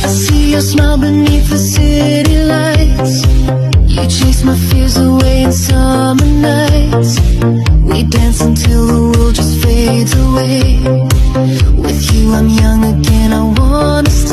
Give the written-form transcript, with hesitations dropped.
I see your smile beneath the city lights. You chase my fears away in summer nights. We dance until the world just fades away. With you I'm young again, I wanna stay.